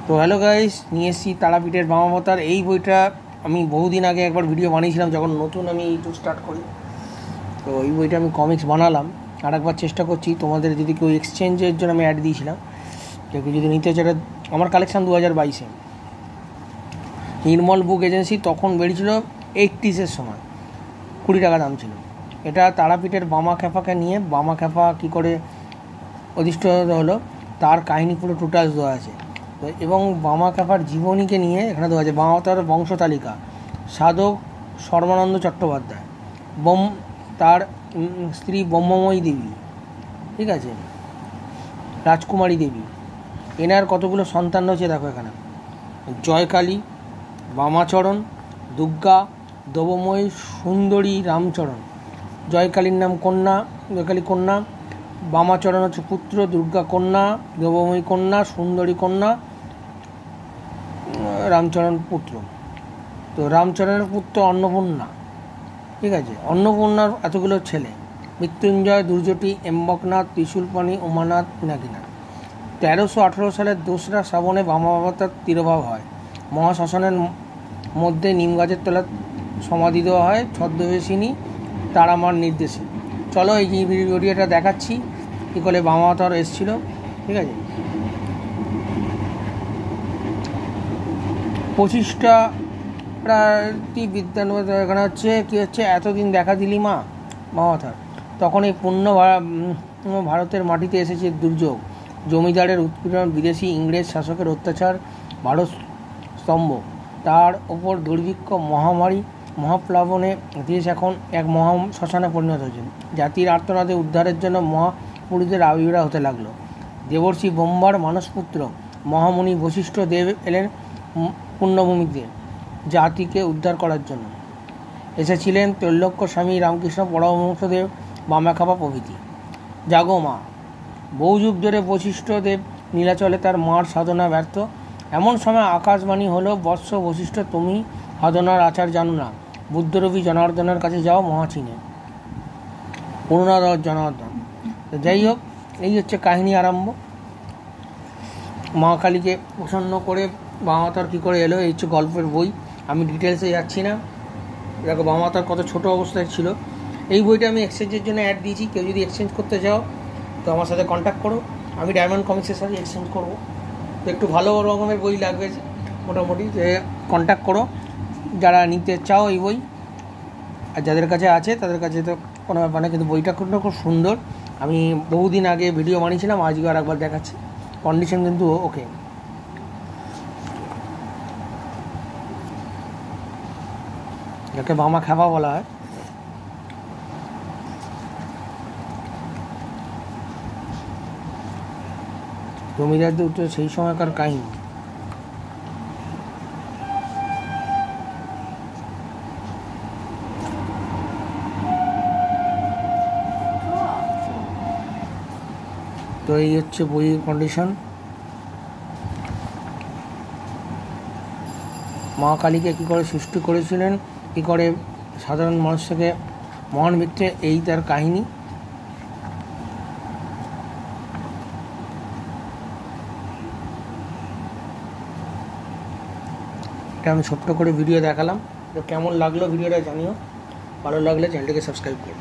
তো hello guys, নিয়ে এসেছি তারাপীঠের বামাবতার। এই বইটা আমি বহুদিন আগে একবার ভিডিও বানিয়েছিলাম যখন নতুন আমি ইউটিউব স্টার্ট করি। তো এই বইটা আমি কমিক্স বানালাম, আর একবার চেষ্টা করছি। তোমাদের যদি কেউ এক্সচেঞ্জের জন্য আমি অ্যাড দিয়েছিলাম, কেউ যদি নিতে চায়। আমার কালেকশান 2022-এ নির্মল বুক এজেন্সি তখন বেরিয়েছিল 80s সময়, 20 টাকা দাম ছিল। এটা তারাপীঠের বামা খ্যাপাকে নিয়ে, বামা খ্যাপা কী করে অধিষ্ঠিত হলো তার কাহিনী পুরো টোটাল দেওয়া আছে। তো এবং বামা খ্যাপার জীবনীকে নিয়ে এখানে দেওয়া আছে। বামাবতার বংশ তালিকা, সাধক সর্বানন্দ চট্টোপাধ্যায়, তার স্ত্রী ব্রহ্মময়ী দেবী, ঠিক আছে, রাজকুমারী দেবী। এনার কতগুলো সন্তান রয়েছে দেখো এখানে: জয়কালী, বামাচরণ, দুর্গা, দেবময়ী, সুন্দরী, রামচরণ। জয়কালীর নাম কন্যা, জয়কালী কন্যা, বামাচরণ হচ্ছে পুত্র, দুর্গা কন্যা, দেবময়ী কন্যা, সুন্দরী কন্যা, রামচরণ পুত্র। তো রামচরণের পুত্র অন্নপূর্ণা, ঠিক আছে। অন্নপূর্ণার এতগুলো ছেলে: মৃত্যুঞ্জয়, দুর্জটি, এম্বকনাথ, ত্রিশূলপাণি, উমানাথ, পিনাকিনাথ। 1318 সালের 2রা শ্রাবণে বামাবতার তিরোভাব হয়। মহাশ্মশানের মধ্যে নিম গাছের তলায় সমাধি দেওয়া হয় ছদ্মবেশিনী তারামার নির্দেশে। চলো এই যে ভিডিওটা দেখাচ্ছি কী করে বামাবতার এসেছিলো, ঠিক আছে। 25টা বিদ্যান এখানে হচ্ছে কী হচ্ছে, এতদিন দেখা দিলি মা বামাবতার। তখন এই পূর্ণ ভারতের মাটিতে এসেছে দুর্যোগ, জমিদারের উৎপীড়ন, বিদেশি ইংরেজ শাসকের অত্যাচার, ভারত স্তম্ভ, তার ওপর দুর্ভিক্ষ, মহামারী, মহাপ্লাবনে দেশ এখন এক মহা শ্মশানে পরিণত হয়েছে। জাতির আর্তনাদে উদ্ধারের জন্য মহাপুরুষদের আবির্ভাব হতে লাগলো। দেবর্ষি ব্রহ্মার মানসপুত্র মহামুনি বশিষ্ঠ দেব এলেন পুণ্যভূমিতে জাতিকে উদ্ধার করার জন্য। এসেছিলেন ত্রৈলোক্য স্বামী রামকৃষ্ণ পরমহংসদেব, বামাখ্যাপা প্রভৃতি। জাগো মা! বহু যুগ ধরে বশিষ্ঠ দেব নীলাচলে তার মার সাধনা ব্যর্থ। এমন সময় আকাশবাণী হলো, বৎস বশিষ্ঠ, তুমি সাধনার আচার জানো না, বুদ্ধরূপী জনার্দনের কাছে যাও মহাচিনে, করুণাধর জনার্দন। তো যাই হোক, এই হচ্ছে কাহিনী আরম্ভ। মা কালীকে প্রসন্ন করে বামাবতার কী করে এলো, এই হচ্ছে গল্পের বই। আমি ডিটেলসে যাচ্ছি না। দেখো বামাবতার কত ছোট অবস্থায় ছিল। এই বইটা আমি এক্সচেঞ্জের জন্য অ্যাড দিয়েছি। কেউ যদি এক্সচেঞ্জ করতে চাও তো আমার সাথে কন্ট্যাক্ট করো, আমি ডায়মন্ড কমিক্সের সাথে এক্সচেঞ্জ করবো। তো একটু ভালো রকমের বই লাগবে মোটামুটি, যে কন্ট্যাক্ট করো যারা নিতে চাও এই বই। আর যাদের কাছে আছে তাদের কাছে তো কোনো ব্যাপার না, কিন্তু বইটা খুব সুন্দর। আমি বহুদিন আগে ভিডিও বানিয়েছিলাম, আজকে আর একবার দেখাচ্ছি। কন্ডিশন কিন্তু ওকে। যাকে বামা খ্যাপা বলা হয়। জমিদারদের উঠে সেই সময়কার কাহিনী। তো এই হচ্ছে বইয়ের কন্ডিশন। মা কালীকে কী করে সৃষ্টি করেছিলেন, কী করে সাধারণ মানুষ থেকে মহান ব্যক্তি, এই তার কাহিনী। এটা আমি ছোট্ট করে ভিডিও দেখালাম। তো কেমন লাগলো ভিডিওটা জানিও, ভালো লাগলে চ্যানেলটিকে সাবস্ক্রাইব করো।